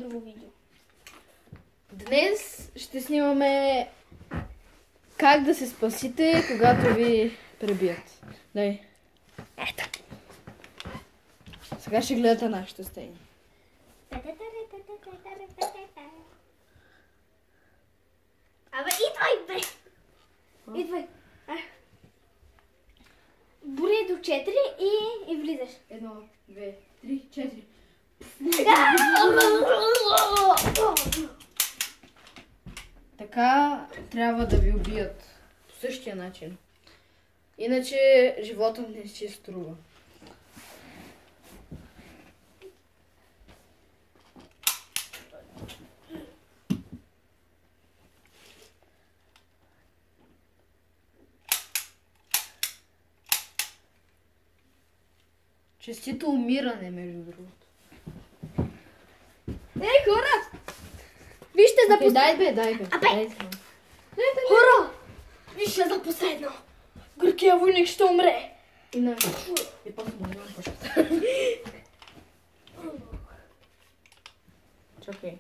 ново видео. Днес ще снимаме как да се спасите, когато ви пребият. Дай. Ето. Сега ще гледате нашите стени. Абе, идвай, бе! Идвай. Брои до 4 и влизаш. 1, 2, 3, 4. Така трябва да ви убият. По същия начин. Иначе живота не си струва. Честито умиране, между другото. Ей, хора! Вижте за последно. Дай бе. Абе! Хора! Вижте за последно. Горкия войник ще умре. И на... И после умирам пъщата. Чакай.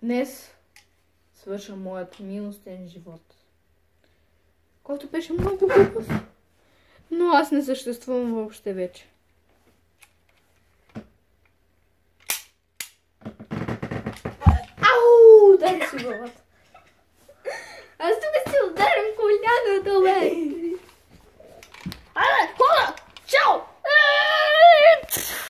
Днес свършва моят милостен живот. Който беше много глупав. Но аз не съществувам въобще вече. Ау! Дай си главата. Аз тук си ударям коляното, бе!